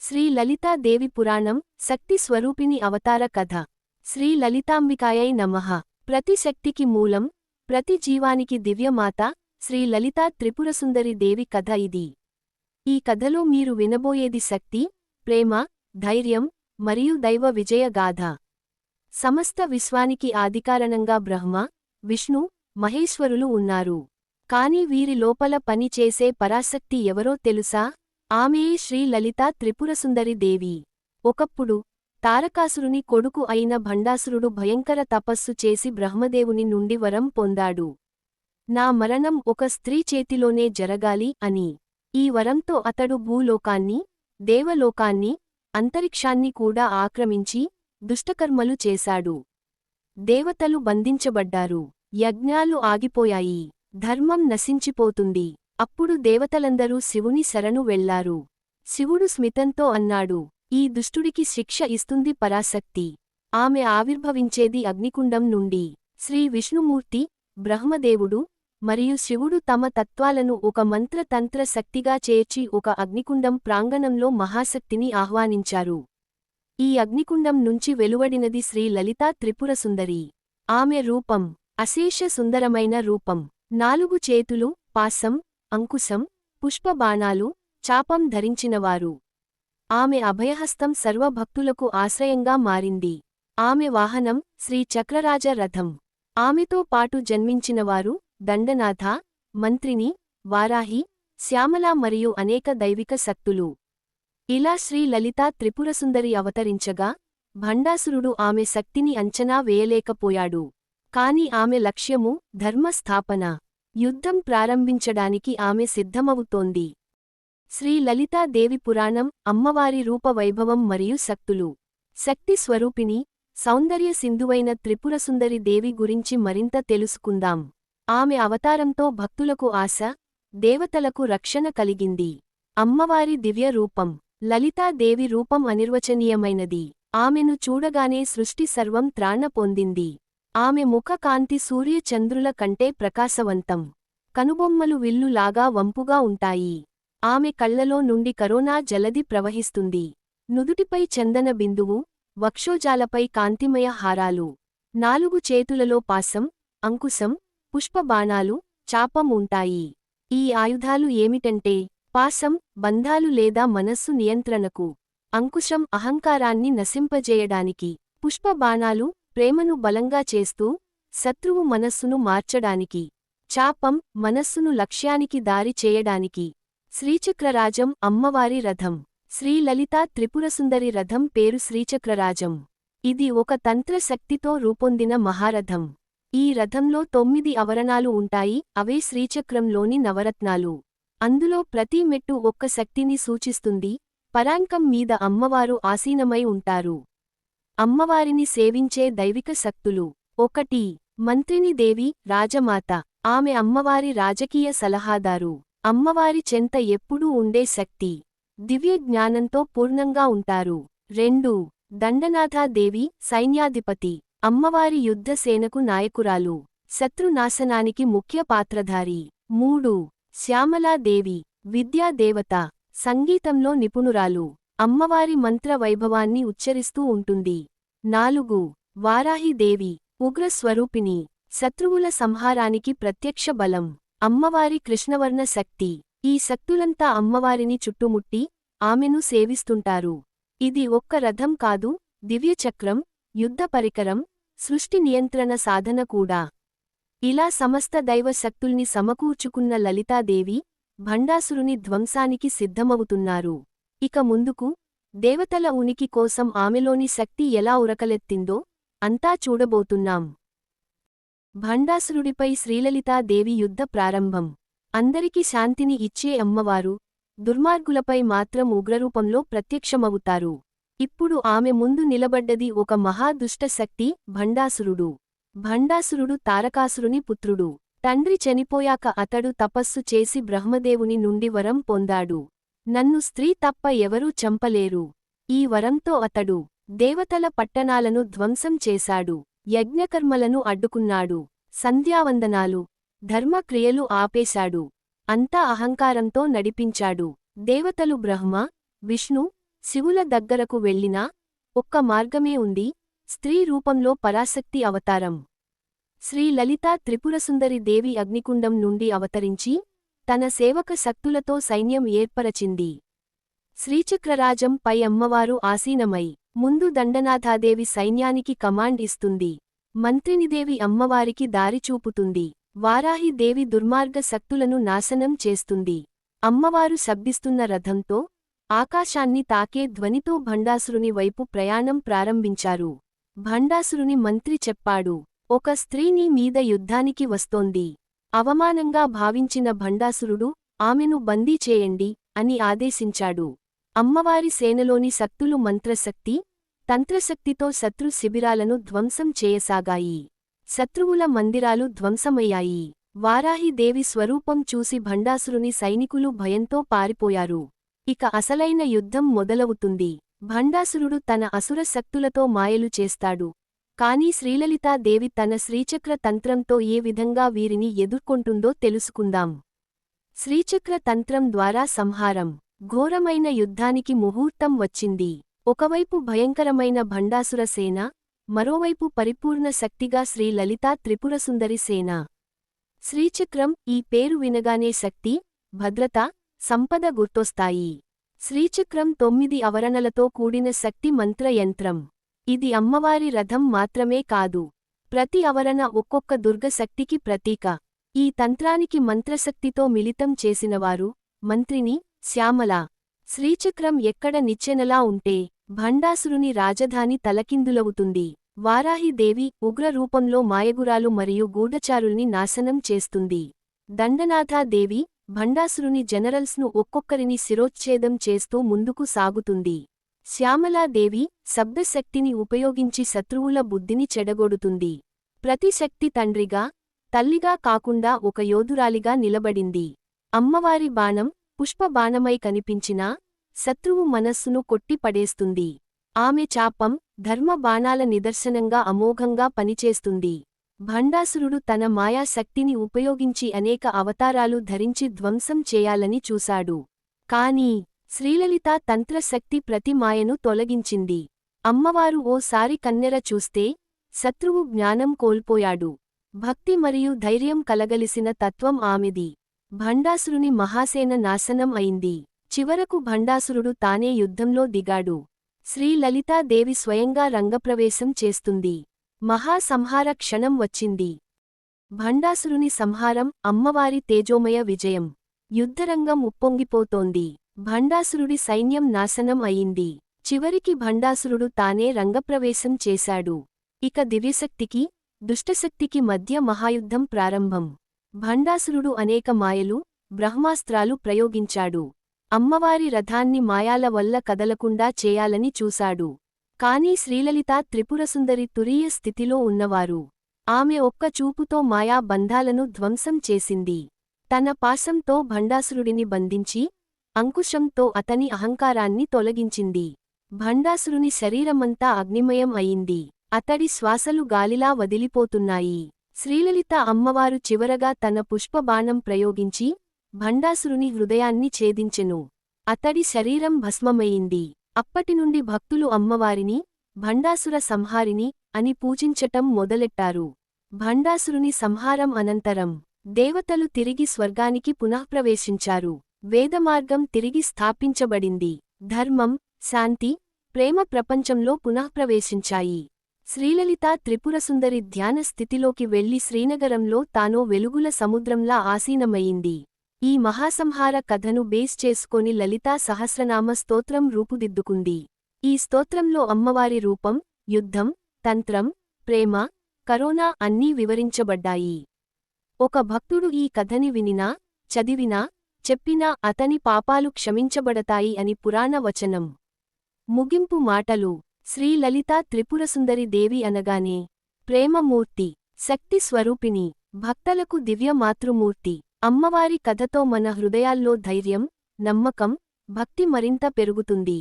శ్రీ లలితాదేవి పురాణం శక్తి స్వరూపిణి అవతార కథ. శ్రీ లలితాంబికాయై నమః. ప్రతి శక్తికి మూలం, ప్రతి జీవానికి దివ్యమాత శ్రీ లలితా త్రిపురసుందరి దేవి కథ ఇది. ఈ కథలో మీరు వినబోయేది శక్తి, ప్రేమ, ధైర్యం మరియు దైవ విజయ గాథ. సమస్త విశ్వానికి ఆదికారణంగా బ్రహ్మ, విష్ణు, మహేశ్వరులు ఉన్నారు. కాని వీరి లోపల పని చేసే పరాశక్తి ఎవరో తెలుసా? ఆమెయే శ్రీ లలితా త్రిపురసుందరి దేవి. ఒకప్పుడు తారకాసురుని కొడుకు అయిన భండాసురుడు భయంకర తపస్సు చేసి బ్రహ్మదేవుని నుండి వరం పొందాడు. నా మరణం ఒక స్త్రీ చేతిలోనే జరగాలి అని. ఈ వరంతో అతడు భూలోకాన్ని, దేవలోకాన్ని, అంతరిక్షాన్ని కూడా ఆక్రమించి దుష్టకర్మలు చేశాడు. దేవతలు బంధించబడ్డారు. యజ్ఞాలు ఆగిపోయాయి. ధర్మం నశించిపోతుంది. అప్పుడు దేవతలందరూ శివుని శరణు వెళ్లారు. శివుడు స్మితంతో అన్నాడు, ఈ దుష్టుడికి శిక్ష ఇస్తుంది పరాశక్తి. ఆమె ఆవిర్భవించేది అగ్నికుండం నుండి. శ్రీ విష్ణుమూర్తి, బ్రహ్మదేవుడు మరియు శివుడు తమ తత్వాలను ఒక మంత్రతంత్ర శక్తిగా చేర్చి ఒక అగ్నికుండం ప్రాంగణంలో మహాశక్తిని ఆహ్వానించారు. ఈ అగ్నికుండం నుంచి వెలువడినది శ్రీ లలితా త్రిపురసుందరి. ఆమె రూపం అశేష సుందరమైన రూపం. 4 చేతులు, పాశం, అంకుశం, పుష్పబాణాలు, చాపం ధరించినవారు. ఆమె అభయహస్తం సర్వభక్తులకు ఆశ్రయంగా మారింది. ఆమె వాహనం శ్రీ చక్రరాజ రథం. ఆమెతో పాటు జన్మించినవారు దండనాథ, మంత్రిని, వారాహి, శ్యామల మరియు అనేక దైవిక శక్తులు. ఇలా శ్రీ లలితా త్రిపురసుందరి అవతరించగా భండాసురుడు ఆమె శక్తిని అంచనా వేయలేకపోయాడు. కాని ఆమె లక్ష్యము ధర్మస్థాపన. యుద్ధం ప్రారంభించడానికి ఆమె సిద్ధమవుతోంది. శ్రీ లలితాదేవి పురాణం అమ్మవారి రూపవైభవం మరియు శక్తులు. శక్తి స్వరూపిణి, సౌందర్య సింధువైన త్రిపురసుందరి దేవి గురించి మరింత తెలుసుకుందాం. ఆమె అవతారంతో భక్తులకు ఆశ, దేవతలకు రక్షణ కలిగింది. అమ్మవారి దివ్య రూపం. లలితాదేవి రూపం అనిర్వచనీయమైనది. ఆమెను చూడగానే సృష్టి సర్వం త్రాణ పొందింది. ఆమె ముఖ కాంతి సూర్య చంద్రుల కంటే ప్రకాశవంతం. కనుబొమ్మలు విల్లులాగా వంపుగా ఉంటాయి. ఆమె కళ్లలో నుండి కరోనా జలది ప్రవహిస్తుంది. నుదుటిపై చందన బిందువు, వక్షోజాలపై కాంతిమయ హారాలు. 4 చేతులలో పాశం, అంకుశం, పుష్పబాణాలు, చాపం ఉంటాయి. ఈ ఆయుధాలు ఏమిటంటే, పాశం బంధాలు లేదా మనస్సు నియంత్రణకు, అంకుశం అహంకారాన్ని నశింపజేయడానికి, పుష్పబాణాలు ప్రేమను బలంగా చేస్తూ శత్రువు మనస్సును మార్చడానికి, చాపం మనస్సును లక్ష్యానికి దారి చేయడానికి. శ్రీచక్రరాజం అమ్మవారి రథం. శ్రీ లలితా త్రిపురసుందరి రథం పేరు శ్రీచక్రరాజం. ఇది ఒక తంత్రశక్తితో రూపొందిన మహారథం. ఈ రథంలో 9 అవరణాలు ఉంటాయి. అవే శ్రీచక్రంలోని నవరత్నాలు. అందులో ప్రతి మెట్టు ఒక్క శక్తిని సూచిస్తుంది. పరాంకం మీద అమ్మవారు ఆసీనమై ఉంటారు. అమ్మవారిని సేవించే దైవిక శక్తులు. 1. మంత్రిని దేవి, రాజమాత. ఆమె అమ్మవారి రాజకీయ సలహాదారు. అమ్మవారి చెంత ఎప్పుడూ ఉండే శక్తి. దివ్య జ్ఞానంతో పూర్ణంగా ఉంటారు. 2. దండనాథాదేవి, సైన్యాధిపతి. అమ్మవారి యుద్ధసేనకు నాయకురాలు. శత్రునాశనానికి ముఖ్య పాత్రధారి. 3. శ్యామలాదేవి, విద్యాదేవత. సంగీతంలో నిపుణురాలు. అమ్మవారి మంత్ర వైభవాన్ని ఉచ్చరిస్తూ ఉంటుంది. 4. వారాహిదేవి, ఉగ్రస్వరూపిణి. శత్రువుల సంహారానికి ప్రత్యక్ష బలం. అమ్మవారి కృష్ణవర్ణ శక్తి. ఈ శక్తులంతా అమ్మవారిని చుట్టుముట్టి ఆమెను సేవిస్తుంటారు. ఇది ఒక్క రథం కాదు, దివ్యచక్రం, యుద్ధ పరికరం, సృష్టి నియంత్రణ సాధన కూడా. ఇలా సమస్త దైవ శక్తుల్ని సమకూర్చుకున్న లలితాదేవి భండాసురుని ధ్వంసానికి సిద్ధమవుతున్నారు. ఇక ముందుకు దేవతల ఉనికి కోసం ఆమెలోని శక్తి ఎలా ఉరకలెత్తిందో అంతా చూడబోతున్నాం. భండాసురుడిపై శ్రీలలితాదేవి యుద్ధ ప్రారంభం. అందరికి శాంతిని ఇచ్చే అమ్మవారు దుర్మార్గులపై మాత్రం ఉగ్రరూపంలో ప్రత్యక్షమవుతారు. ఇప్పుడు ఆమె ముందు నిలబడ్డది ఒక మహాదుష్ట శక్తి భండాసురుడు. భండాసురుడు తారకాసురుని పుత్రుడు. తండ్రి చనిపోయాక అతడు తపస్సు చేసి బ్రహ్మదేవుని నుండి వరం పొందాడు. నన్ను స్త్రీ తప్ప ఎవరూ చంపలేరు. ఈ వరంతో అతడు దేవతల పట్టణాలను ధ్వంసం చేశాడు. యజ్ఞకర్మలను అడ్డుకున్నాడు. సంధ్యావందనాలు, ధర్మక్రియలు ఆపేశాడు. అంతా అహంకారంతో నడిపించాడు. దేవతలు బ్రహ్మ, విష్ణు, శివుల దగ్గరకు వెళ్ళినా ఒక్క మార్గమే ఉంది, స్త్రీ రూపంలో పరాశక్తి అవతారం. శ్రీ లలితా త్రిపురసుందరి దేవి అగ్నికుండం నుండి అవతరించి తన సేవక శక్తులతో సైన్యం ఏర్పరచింది. శ్రీచక్రరాజం పై అమ్మవారు ఆసీనమై ముందు దండనాథాదేవి సైన్యానికి కమాండ్ ఇస్తుంది. మంత్రినిదేవి అమ్మవారికి దారి చూపుతుంది. వారాహిదేవి దుర్మార్గ శక్తులను నాశనం చేస్తుంది. అమ్మవారు శబ్దిస్తున్న రథంతో ఆకాశాన్ని తాకే ధ్వనితో భండాసురుని వైపు ప్రయాణం ప్రారంభించారు. భండాసురుని మంత్రి చెప్పాడు, ఒక స్త్రీ నీ మీద యుద్ధానికి వస్తోంది. అవమానంగా భావించిన భండాసురుడు, ఆమెను బందీ చేయండి అని ఆదేశించాడు. అమ్మవారి సేనలోని శక్తులు మంత్రశక్తి, తంత్రశక్తితో శత్రు శిబిరాలను ధ్వంసం చేయసాగాయి. శత్రువుల మందిరాలు ధ్వంసమయ్యాయి. వారాహిదేవి స్వరూపం చూసి భండాసురుని సైనికులు భయంతో పారిపోయారు. ఇక అసలైన యుద్ధం మొదలవుతుంది. భండాసురుడు తన అసుర శక్తులతో మాయలు చేస్తాడు. కానీ శ్రీలలితాదేవి తన శ్రీచక్ర తంత్రంతో ఏ విధంగా వీరిని ఎదుర్కొంటుందో తెలుసుకుందాం. శ్రీచక్ర తంత్రం ద్వారా సంహారం. ఘోరమైన యుద్ధానికి ముహూర్తం వచ్చింది. ఒకవైపు భయంకరమైన భండాసుర సేన, మరోవైపు పరిపూర్ణ శక్తిగా శ్రీ లలితా త్రిపురసుందరి సేన. శ్రీచక్రం ఈ పేరు వినగానే శక్తి, భద్రత, సంపద గుర్తొస్తాయి. శ్రీచక్రం 9 ఆవరణలతో కూడిన శక్తి మంత్ర యంత్రం. ఇది అమ్మవారి రథం మాత్రమే కాదు, ప్రతి ఆవరణ ఒక్కొక్క దుర్గశక్తికి ప్రతీక. ఈ తంత్రానికి మంత్రశక్తితో మిళితం చేసినవారు మంత్రిని, శ్యామల. శ్రీచక్రం ఎక్కడ నిచ్చెనలా ఉంటే భండాసురుని రాజధాని తలకిందులవుతుంది. వారాహిదేవి ఉగ్రరూపంలో మాయగురాలు మరియు గూఢచారుల్ని నాశనం చేస్తుంది. దండనాథాదేవి భండాసురుని జనరల్స్ను ఒక్కొక్కరిని శిరోచ్ఛేదం చేస్తూ ముందుకు సాగుతుంది. శ్యామలాదేవి శబ్దశక్తిని ఉపయోగించి శత్రువుల బుద్ధిని చెడగొడుతుంది. ప్రతి శక్తి తండ్రిగా, తల్లిగా కాకుండా ఒక యోధురాలిగా నిలబడింది. అమ్మవారి బాణం పుష్పబాణమై కనిపించినా శత్రువు మనస్సును కొట్టిపడేస్తుంది. ఆమె చాపం ధర్మ బాణాల నిదర్శనంగా అమోఘంగా పనిచేస్తుంది. భండాసురుడు తన మాయాశక్తిని ఉపయోగించి అనేక అవతారాలు ధరించి ధ్వంసం చేయాలని చూశాడు. కాని శ్రీలలితా తంత్రశక్తి ప్రతి మాయను తొలగించింది. అమ్మవారు ఓసారి కన్నెర చూస్తే శత్రువు జ్ఞానం కోల్పోయాడు. భక్తి మరియు ధైర్యం కలగలిసిన తత్వం ఆమెది. భండాసురుని మహాసేన నాశనం అయింది. చివరకు భండాసురుడు తానే యుద్ధంలో దిగాడు. శ్రీ లలితాదేవి స్వయంగా రంగప్రవేశం చేస్తుంది. మహాసంహార క్షణం వచ్చింది. భండాసురుని సంహారం అమ్మవారి తేజోమయ విజయం. యుద్ధరంగం ఉప్పొంగిపోతోంది. భండాసురుడి సైన్యం నాశనం అయింది. చివరికి భండాసురుడు తానే రంగప్రవేశం చేశాడు. ఇక దివ్యశక్తికి, దుష్టశక్తికి మధ్య మహాయుద్ధం ప్రారంభం. భండాసురుడు అనేక మాయలు, బ్రహ్మాస్త్రాలు ప్రయోగించాడు. అమ్మవారి రథాన్ని మాయాల వల్ల కదలకుండా చేయాలని చూశాడు. కానీ శ్రీలలితా త్రిపురసుందరి తురీయ స్థితిలో ఉన్నవారు. ఆమె ఒక్క చూపుతో మాయా బంధాలను ధ్వంసం చేసింది. తన పాశంతో భండాసురుడిని బంధించి అంకుశంతో అతని అహంకారాన్ని తొలగించింది. భండాసురుని శరీరమంతా అగ్నిమయం అయింది. అతడి శ్వాసలు గాలిలా వదిలిపోతున్నాయి. శ్రీలలిత అమ్మవారు చివరగా తన పుష్పబాణం ప్రయోగించి భండాసురుని హృదయాన్ని ఛేదించెను. అతడి శరీరం భస్మమయింది. అప్పటినుండి భక్తులు అమ్మవారిని భండాసుర సంహారిని అని పూజించటం మొదలెట్టారు. భండాసురుని సంహారం అనంతరం దేవతలు తిరిగి స్వర్గానికి పునఃప్రవేశించారు. వేదమార్గం తిరిగి స్థాపించబడింది. ధర్మం, శాంతి, ప్రేమ ప్రపంచంలో పునఃప్రవేశించాయి. శ్రీలలితా త్రిపురసుందరి ధ్యాన స్థితిలోకి వెళ్లి శ్రీనగరంలో తానో వెలుగుల సముద్రంలా ఆసీనమయింది. ఈ మహాసంహార కథను బేస్ చేసుకొని లలితా సహస్రనామ స్తోత్రం రూపుదిద్దుకుంది. ఈ స్తోత్రంలో అమ్మవారి రూపం, యుద్ధం, తంత్రం, ప్రేమ, కరోనా అన్నీ వివరించబడ్డాయి. ఒక భక్తుడు ఈ కథని వినినా, చదివినా, చెప్పినా అతని పాపాలు క్షమించబడతాయి అని పురాణ వచనం. ముగింపు మాటలు. శ్రీ లలితా త్రిపురసుందరి దేవి అనగానే ప్రేమమూర్తి, శక్తి స్వరూపిణి, భక్తలకు దివ్య మాతృమూర్తి. అమ్మవారి కథతో మన హృదయాల్లో ధైర్యం, నమ్మకం, భక్తి మరింత పెరుగుతుంది.